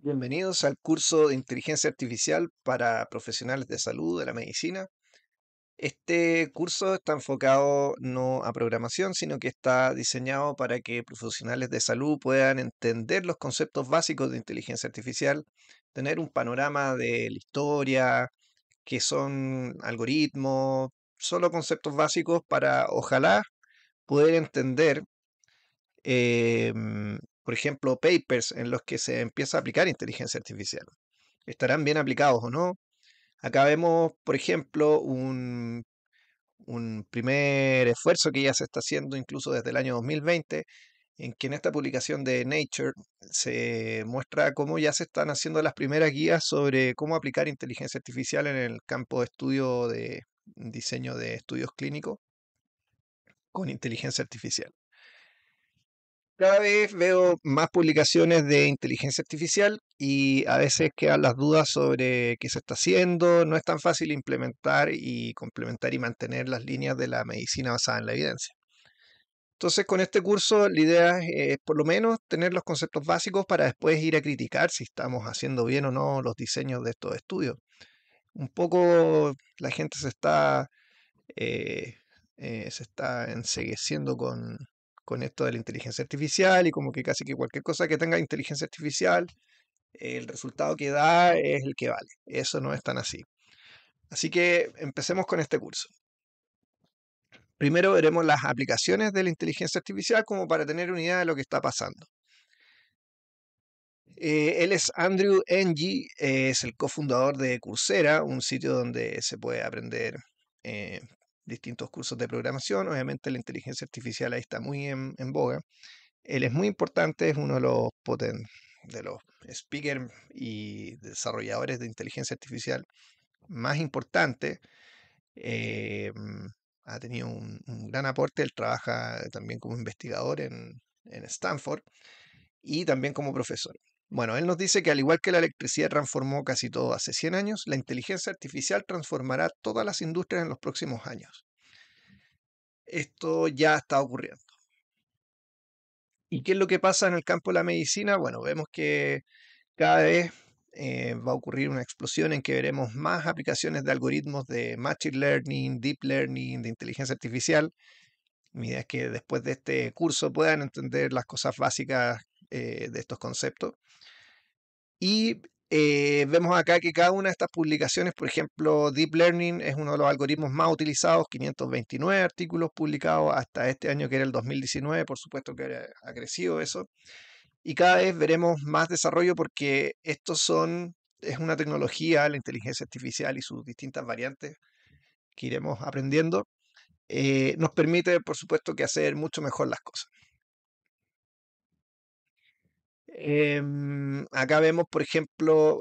Bienvenidos al curso de inteligencia artificial para profesionales de salud de la medicina. Este curso está enfocado no a programación, sino que está diseñado para que profesionales de salud puedan entender los conceptos básicos de inteligencia artificial, tener un panorama de la historia, qué son algoritmos, solo conceptos básicos para ojalá poder entender, por ejemplo, papers en los que se empieza a aplicar inteligencia artificial. ¿Estarán bien aplicados o no? Acá vemos, por ejemplo, un primer esfuerzo que ya se está haciendo incluso desde el año 2020, en que en esta publicación de Nature se muestra cómo ya se están haciendo las primeras guías sobre cómo aplicar inteligencia artificial en el campo de estudio de diseño de estudios clínicos con inteligencia artificial. Cada vez veo más publicaciones de inteligencia artificial y a veces quedan las dudas sobre qué se está haciendo. No es tan fácil implementar y complementar y mantener las líneas de la medicina basada en la evidencia. Entonces, con este curso, la idea es por lo menos tener los conceptos básicos para después ir a criticar si estamos haciendo bien o no los diseños de estos estudios. Un poco la gente eh, se está encegueciendo con esto de la inteligencia artificial y como que casi que cualquier cosa que tenga inteligencia artificial, el resultado que da es el que vale. Eso no es tan así. Así que empecemos con este curso. Primero veremos las aplicaciones de la inteligencia artificial como para tener una idea de lo que está pasando. Él es Andrew Ng, es el cofundador de Coursera, un sitio donde se puede aprender eh, distintos cursos de programación. Obviamente la inteligencia artificial ahí está muy en boga. Él es muy importante, es uno de los speakers y desarrolladores de inteligencia artificial más importantes. Eh, mm, Ha tenido un gran aporte, él trabaja también como investigador en Stanford y también como profesor. Bueno, él nos dice que al igual que la electricidad transformó casi todo hace 100 años, la inteligencia artificial transformará todas las industrias en los próximos años. Esto ya está ocurriendo. ¿Y qué es lo que pasa en el campo de la medicina? Bueno, vemos que cada vez va a ocurrir una explosión en que veremos más aplicaciones de algoritmos de machine learning, deep learning, de inteligencia artificial. Mi idea es que después de este curso puedan entender las cosas básicas de estos conceptos. Y vemos acá que cada una de estas publicaciones, por ejemplo, Deep Learning es uno de los algoritmos más utilizados, 529 artículos publicados hasta este año que era el 2019, por supuesto que ha crecido eso. Y cada vez veremos más desarrollo porque es una tecnología, la inteligencia artificial y sus distintas variantes que iremos aprendiendo, nos permite, por supuesto, que hacer mucho mejor las cosas. Acá vemos, por ejemplo,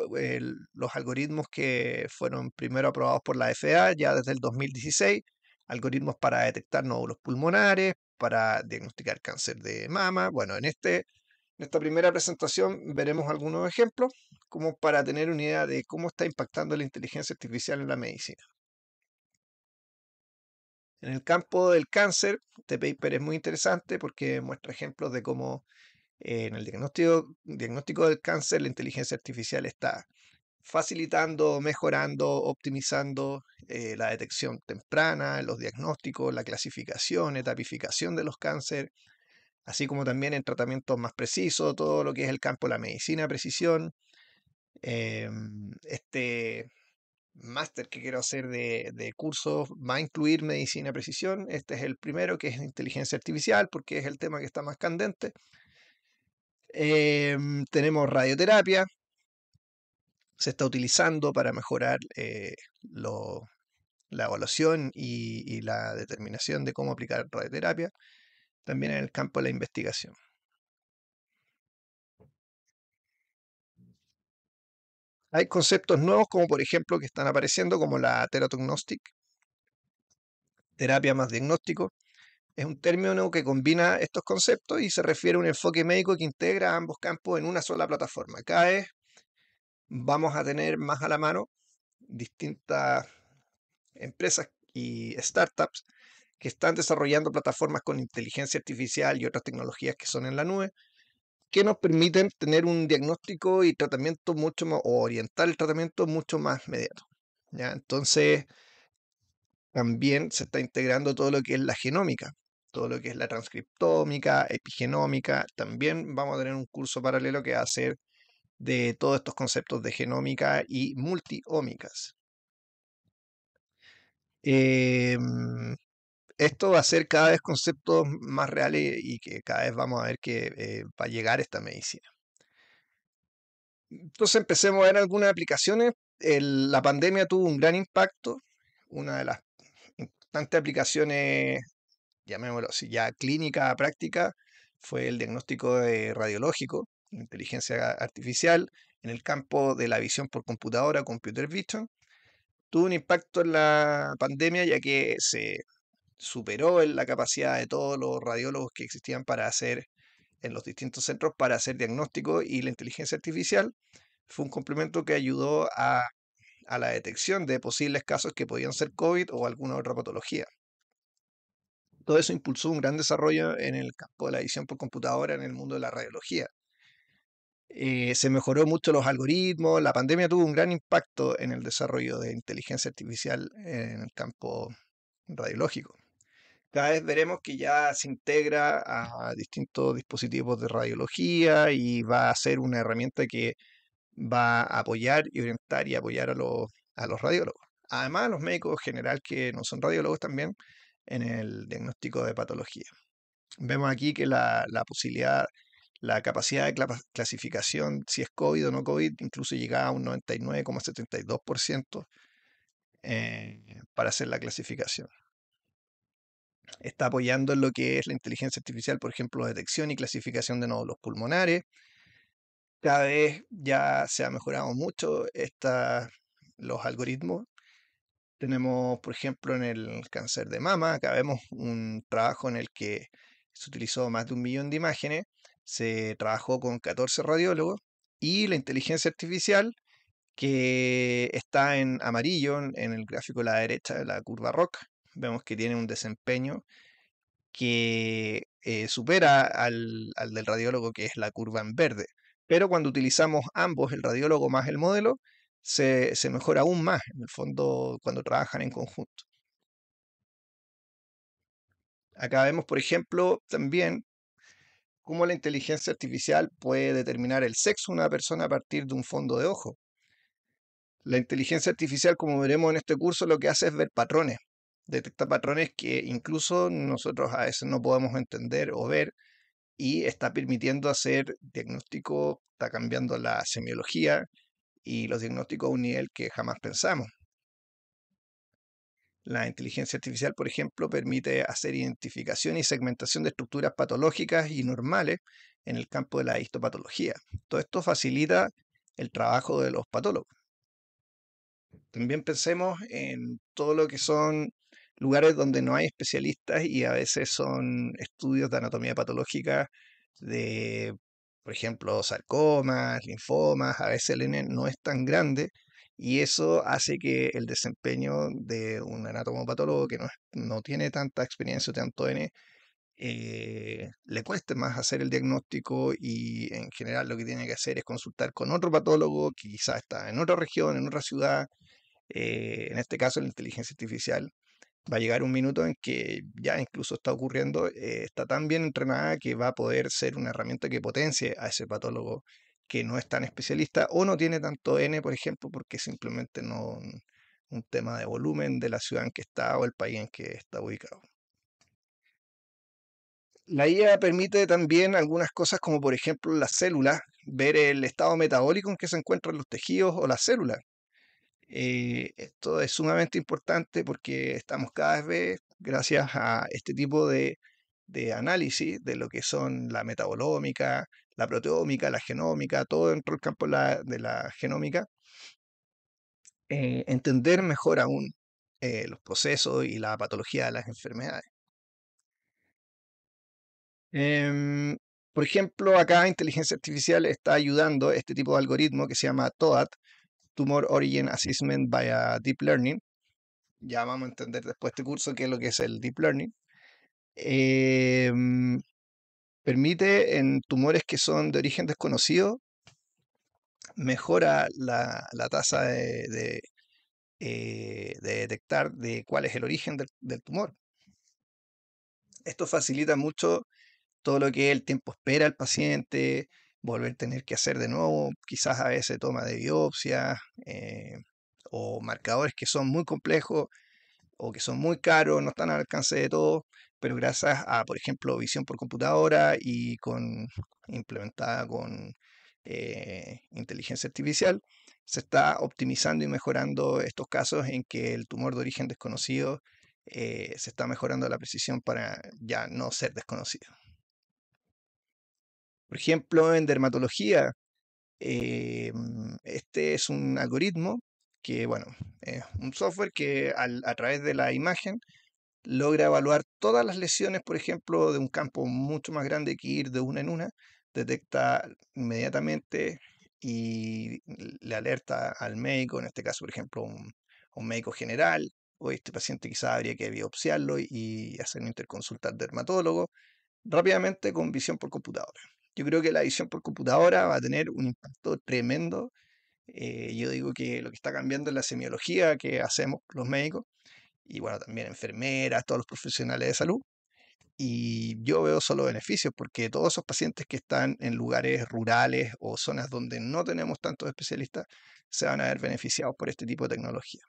los algoritmos que fueron primero aprobados por la FDA ya desde el 2016, algoritmos para detectar nódulos pulmonares, para diagnosticar cáncer de mama. Bueno, en esta primera presentación veremos algunos ejemplos como para tener una idea de cómo está impactando la inteligencia artificial en la medicina. En el campo del cáncer, este paper es muy interesante porque muestra ejemplos de cómo en el diagnóstico del cáncer, la inteligencia artificial está facilitando, mejorando, optimizando la detección temprana, los diagnósticos, la clasificación, etapificación de los cánceres, así como también en tratamientos más precisos, todo lo que es el campo de la medicina de precisión. Este máster que quiero hacer de cursos va a incluir medicina de precisión. Este es el primero, que es inteligencia artificial, porque es el tema que está más candente. Tenemos radioterapia, se está utilizando para mejorar la evaluación y la determinación de cómo aplicar radioterapia, también en el campo de la investigación. Hay conceptos nuevos como por ejemplo que están apareciendo como la teratognostic, terapia más diagnóstico. Es un término que combina estos conceptos y se refiere a un enfoque médico que integra ambos campos en una sola plataforma. Cada vez vamos a tener más a la mano distintas empresas y startups que están desarrollando plataformas con inteligencia artificial y otras tecnologías que son en la nube, que nos permiten tener un diagnóstico y tratamiento mucho más, o orientar el tratamiento mucho más inmediato. ¿Ya? Entonces, también se está integrando todo lo que es la genómica, todo lo que es la transcriptómica, epigenómica. También vamos a tener un curso paralelo que va a ser de todos estos conceptos de genómica y multiómicas. Em, Esto va a ser cada vez conceptos más reales y que cada vez vamos a ver que va a llegar esta medicina. Entonces empecemos a ver algunas aplicaciones. La pandemia tuvo un gran impacto. Una de las importantes aplicaciones, llamémoslo así, ya clínica, práctica, fue el diagnóstico radiológico, inteligencia artificial, en el campo de la visión por computadora, computer vision. Tuvo un impacto en la pandemia ya que se superó en la capacidad de todos los radiólogos que existían para hacer en los distintos centros para hacer diagnóstico, y la inteligencia artificial fue un complemento que ayudó a la detección de posibles casos que podían ser COVID o alguna otra patología. Todo eso impulsó un gran desarrollo en el campo de la visión por computadora en el mundo de la radiología. Se mejoró mucho los algoritmos, la pandemia tuvo un gran impacto en el desarrollo de inteligencia artificial en el campo radiológico. Cada vez veremos que ya se integra a distintos dispositivos de radiología y va a ser una herramienta que va a apoyar y orientar y apoyar a los radiólogos. Además, los médicos general que no son radiólogos también en el diagnóstico de patología. Vemos aquí que la posibilidad, la capacidad de clasificación, si es COVID o no COVID, incluso llegaba a un 99,72% para hacer la clasificación. Está apoyando en lo que es la inteligencia artificial, por ejemplo, detección y clasificación de nódulos pulmonares. Cada vez ya se ha mejorado mucho los algoritmos. Tenemos, por ejemplo, en el cáncer de mama, acá vemos un trabajo en el que se utilizó más de 1 millón de imágenes, se trabajó con 14 radiólogos y la inteligencia artificial, que está en amarillo en el gráfico a la derecha de la curva ROC, vemos que tiene un desempeño que supera al del radiólogo, que es la curva en verde. Pero cuando utilizamos ambos, el radiólogo más el modelo, se mejora aún más, en el fondo, cuando trabajan en conjunto. Acá vemos, por ejemplo, también cómo la inteligencia artificial puede determinar el sexo de una persona a partir de un fondo de ojo. La inteligencia artificial, como veremos en este curso, lo que hace es ver patrones. Detecta patrones que incluso nosotros a veces no podemos entender o ver, y está permitiendo hacer diagnóstico, está cambiando la semiología y los diagnósticos a un nivel que jamás pensamos. La inteligencia artificial, por ejemplo, permite hacer identificación y segmentación de estructuras patológicas y normales en el campo de la histopatología. Todo esto facilita el trabajo de los patólogos. También pensemos en todo lo que son lugares donde no hay especialistas y a veces son estudios de anatomía patológica de, por ejemplo, sarcomas, linfomas. A veces el N no es tan grande y eso hace que el desempeño de un anatomopatólogo que no tiene tanta experiencia o tanto N, le cueste más hacer el diagnóstico, y en general lo que tiene que hacer es consultar con otro patólogo que quizás está en otra región, en otra ciudad. En este caso, la inteligencia artificial va a llegar un minuto en que ya incluso está ocurriendo, está tan bien entrenada que va a poder ser una herramienta que potencie a ese patólogo que no es tan especialista o no tiene tanto N, por ejemplo, porque simplemente no un tema de volumen de la ciudad en que está o el país en que está ubicado. La IA permite también algunas cosas como por ejemplo las células, ver el estado metabólico en que se encuentran los tejidos o las células. Esto es sumamente importante porque estamos cada vez, gracias a este tipo de análisis de lo que son la metabolómica, la proteómica, la genómica, todo dentro del campo de la genómica, entender mejor aún los procesos y la patología de las enfermedades. Em, por ejemplo, acá inteligencia artificial está ayudando este tipo de algoritmo que se llama TOAD, Tumor Origin Assessment via Deep Learning. Ya vamos a entender después de este curso qué es lo que es el Deep Learning. Em, Permite en tumores que son de origen desconocido, mejora la tasa de detectar de cuál es el origen del tumor. Esto facilita mucho todo lo que es el tiempo espera al paciente, volver a tener que hacer de nuevo, quizás a veces toma de biopsia, o marcadores que son muy complejos o que son muy caros, no están al alcance de todos, pero gracias a, por ejemplo, visión por computadora y implementada con inteligencia artificial, se está optimizando y mejorando estos casos en que el tumor de origen desconocido se está mejorando la precisión para ya no ser desconocido. Por ejemplo, en dermatología, este es un algoritmo que, bueno, es un software que a través de la imagen logra evaluar todas las lesiones, por ejemplo, de un campo mucho más grande que ir de una en una, detecta inmediatamente y le alerta al médico, en este caso, por ejemplo, un médico general, o este paciente quizás habría que biopsiarlo y hacer una interconsulta al dermatólogo, rápidamente con visión por computadora. Yo creo que la visión por computadora va a tener un impacto tremendo. Yo digo que lo que está cambiando es la semiología que hacemos los médicos y bueno, también enfermeras, todos los profesionales de salud. Y yo veo solo beneficios porque todos esos pacientes que están en lugares rurales o zonas donde no tenemos tantos especialistas se van a ver beneficiados por este tipo de tecnología.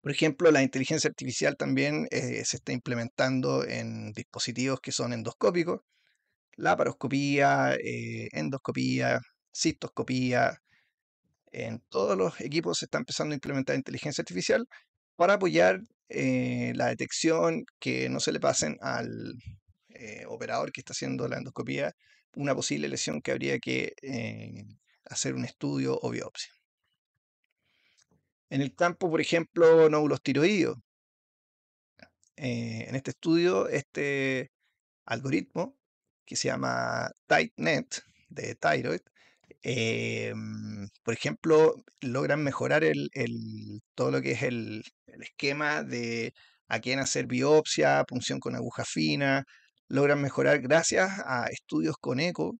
Por ejemplo, la inteligencia artificial también se está implementando en dispositivos que son endoscópicos, laparoscopía, endoscopía, cistoscopía. En todos los equipos se está empezando a implementar inteligencia artificial para apoyar la detección, que no se le pasen al operador que está haciendo la endoscopía una posible lesión que habría que hacer un estudio o biopsia. En el campo, por ejemplo, nódulos tiroides, en este estudio, este algoritmo que se llama TightNet de Thyroid, por ejemplo, logran mejorar todo lo que es el esquema de a quién hacer biopsia, punción con aguja fina, logran mejorar gracias a estudios con eco,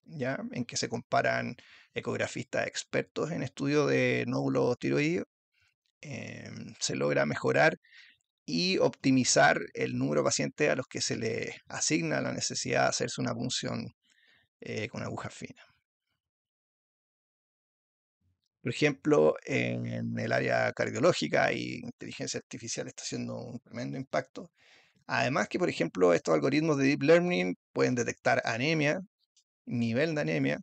¿ya? En que se comparan ecografistas expertos en estudios de nódulos tiroides, se logra mejorar y optimizar el número de pacientes a los que se les asigna la necesidad de hacerse una punción con aguja fina. Por ejemplo, en el área cardiológica y inteligencia artificial está haciendo un tremendo impacto. Además que, por ejemplo, estos algoritmos de deep learning pueden detectar anemia, nivel de anemia.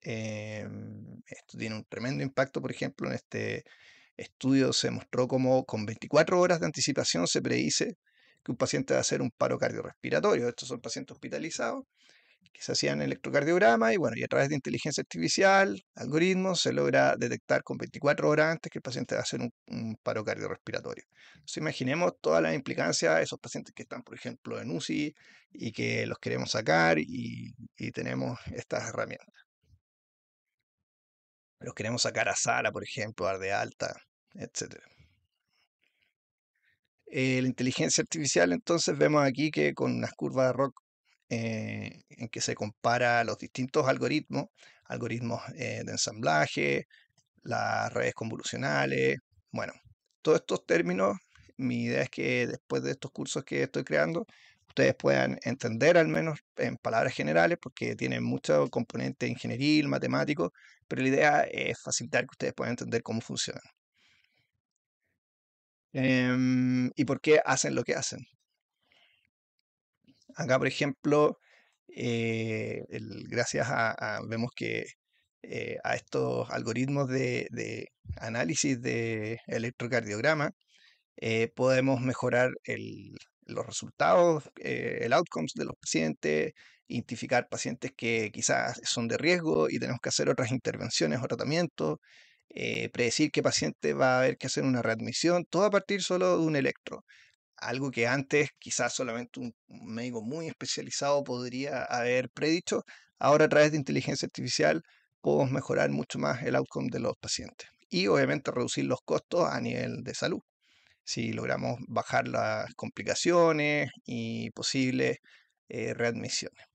Esto tiene un tremendo impacto, por ejemplo, en este estudio se mostró como con 24 horas de anticipación se predice que un paciente va a hacer un paro cardiorrespiratorio. Estos son pacientes hospitalizados que se hacían electrocardiograma y bueno, y a través de inteligencia artificial, algoritmos, se logra detectar con 24 horas antes que el paciente va a hacer un paro cardiorrespiratorio. Entonces imaginemos todas las implicancias de esos pacientes que están, por ejemplo, en UCI y que los queremos sacar y tenemos estas herramientas. Los queremos sacar a sala, por ejemplo, a dar de alta, etcétera. La inteligencia artificial, entonces vemos aquí que con unas curvas de ROC en que se compara los distintos algoritmos, algoritmos de ensamblaje, las redes convolucionales, bueno, todos estos términos, mi idea es que después de estos cursos que estoy creando, ustedes puedan entender al menos en palabras generales, porque tienen mucho componente ingenieril, matemático, pero la idea es facilitar que ustedes puedan entender cómo funcionan. ¿Y por qué hacen lo que hacen? Acá, por ejemplo, gracias vemos que a estos algoritmos de análisis de electrocardiograma, podemos mejorar los resultados, el outcomes de los pacientes, identificar pacientes que quizás son de riesgo y tenemos que hacer otras intervenciones o tratamientos, predecir qué paciente va a haber que hacer una readmisión, todo a partir solo de un electro. Algo que antes quizás solamente un médico muy especializado podría haber predicho, ahora a través de inteligencia artificial podemos mejorar mucho más el outcome de los pacientes y obviamente reducir los costos a nivel de salud. si logramos bajar las complicaciones y posibles readmisiones.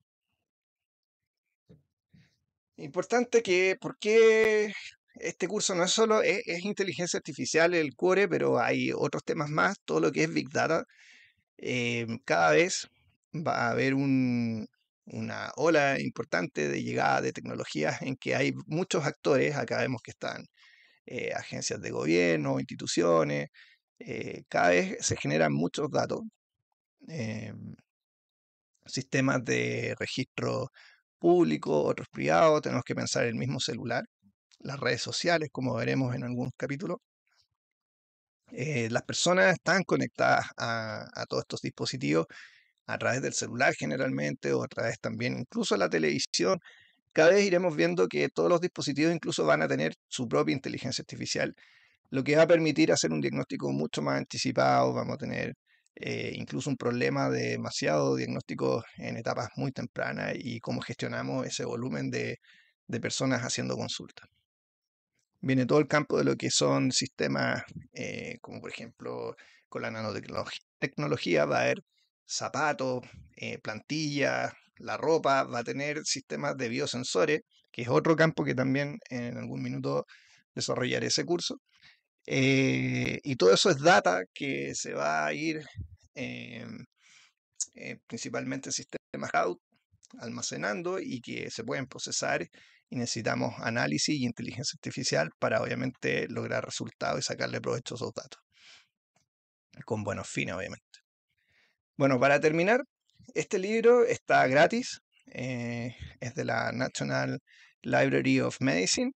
Importante que, ¿por qué este curso no es solo, es inteligencia artificial el core, pero hay otros temas más, todo lo que es Big Data? Cada vez va a haber una ola importante de llegada de tecnologías en que hay muchos actores. Acá vemos que están agencias de gobierno, instituciones. Cada vez se generan muchos datos, eh, sistemas de registro público, otros privados. Tenemos que pensar el mismo celular, las redes sociales, como veremos en algunos capítulos. Las personas están conectadas a todos estos dispositivos a través del celular generalmente, o a través también incluso de la televisión. Cada vez iremos viendo que todos los dispositivos incluso van a tener su propia inteligencia artificial, lo que va a permitir hacer un diagnóstico mucho más anticipado. Vamos a tener incluso un problema de demasiado diagnóstico en etapas muy tempranas, y cómo gestionamos ese volumen de personas haciendo consultas. Viene todo el campo de lo que son sistemas, como por ejemplo con la nanotecnología va a haber zapatos, plantillas, la ropa, va a tener sistemas de biosensores, que es otro campo que también en algún minuto desarrollaré ese curso. Y todo eso es data que se va a ir eh, principalmente en sistemas cloud almacenando, y que se pueden procesar, y necesitamos análisis y inteligencia artificial para obviamente lograr resultados y sacarle provecho a esos datos, con buenos fines obviamente. Bueno, para terminar, este libro está gratis, es de la National Library of Medicine.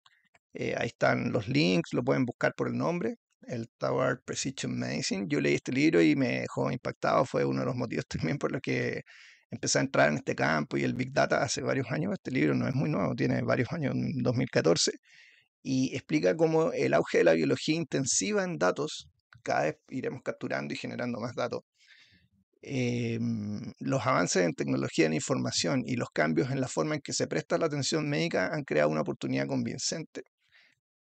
Ahí están los links, lo pueden buscar por el nombre, el Tower Precision Medicine. Yo leí este libro y me dejó impactado, fue uno de los motivos también por los que empecé a entrar en este campo y el Big Data hace varios años. Este libro no es muy nuevo, tiene varios años, en 2014, y explica cómo el auge de la biología intensiva en datos, cada vez iremos capturando y generando más datos. Los avances en tecnología de la información y los cambios en la forma en que se presta la atención médica han creado una oportunidad convincente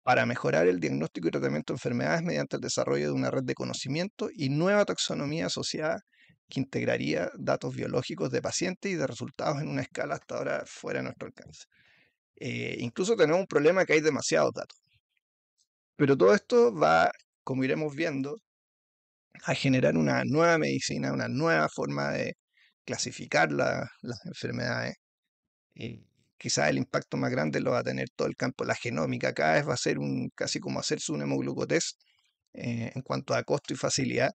para mejorar el diagnóstico y tratamiento de enfermedades mediante el desarrollo de una red de conocimiento y nueva taxonomía asociada, que integraría datos biológicos de pacientes y de resultados en una escala hasta ahora fuera de nuestro alcance. Incluso tenemos un problema, que hay demasiados datos. Pero todo esto va, como iremos viendo, a generar una nueva medicina, una nueva forma de clasificar las enfermedades. Y quizás el impacto más grande lo va a tener todo el campo de la genómica. Cada vez va a ser casi como hacerse un hemoglucotest en cuanto a costo y facilidad.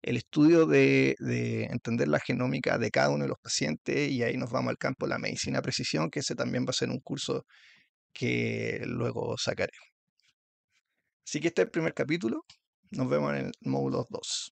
El estudio de entender la genómica de cada uno de los pacientes, y ahí nos vamos al campo de la medicina precisión, que ese también va a ser un curso que luego sacaré. Así que este es el primer capítulo. Nos vemos en el módulo 2.